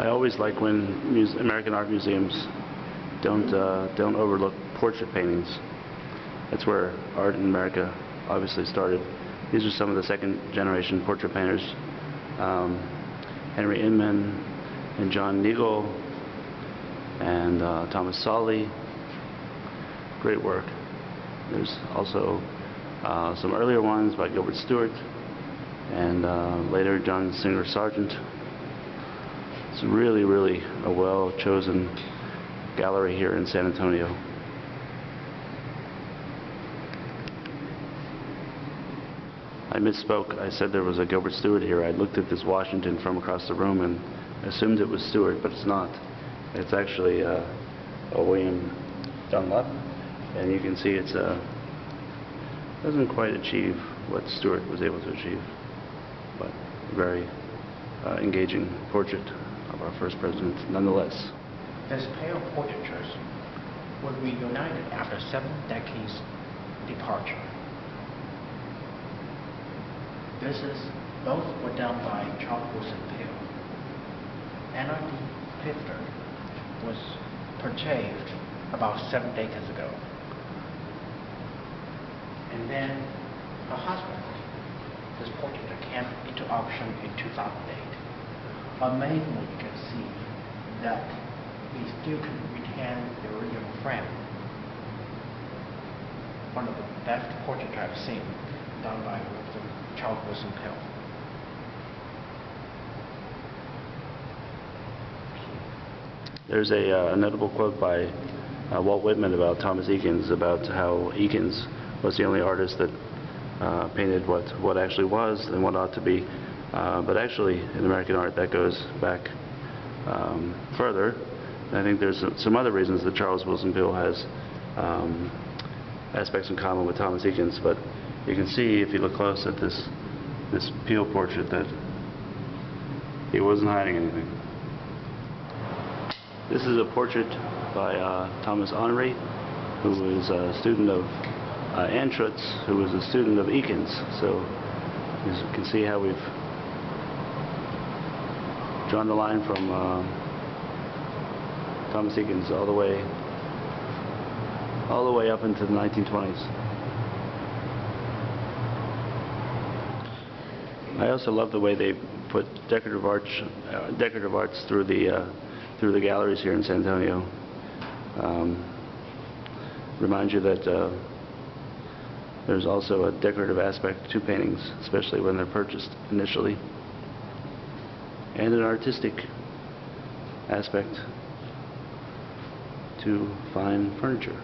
I always like when American art museums don't overlook portrait paintings. That's where art in America obviously started. These are some of the second-generation portrait painters: Henry Inman and John Neagle and Thomas Solly. Great work. There's also some earlier ones by Gilbert Stuart and later John Singer Sargent. It's really, really a well-chosen gallery here in San Antonio. I misspoke. I said there was a Gilbert Stuart here. I looked at this Washington from across the room and assumed it was Stuart, but it's not. It's actually a William Dunlop, and you can see it's doesn't quite achieve what Stuart was able to achieve, but very engaging portrait of our first president nonetheless. This pair of portraitures was reunited after 7 decades departure. Both were done by Charles Willson Peale. Anarchy Pfister was purchased about 7 decades ago. And then her husband, this portrait came into auction in 2008. Amazingly, you can see that we still can retain the original frame. One of the best portraits I've seen done by Charles Willson Peale. There's a notable quote by Walt Whitman about Thomas Eakins, about how Eakins was the only artist that painted what actually was and what ought to be. But actually, in American art, that goes back further. And I think there's some other reasons that Charles Willson Peale has aspects in common with Thomas Eakins. But you can see, if you look close at this Peale portrait, that he wasn't hiding anything. This is a portrait by Thomas Henry, who is a student of Anne Schutz, who was a student of Eakins. So as you can see how we've drawn the line from Thomas Eakins all the way up into the 1920s. I also love the way they put decorative arts through the galleries here in San Antonio. Remind you that there's also a decorative aspect to paintings, especially when they're purchased initially, and an artistic aspect to fine furniture.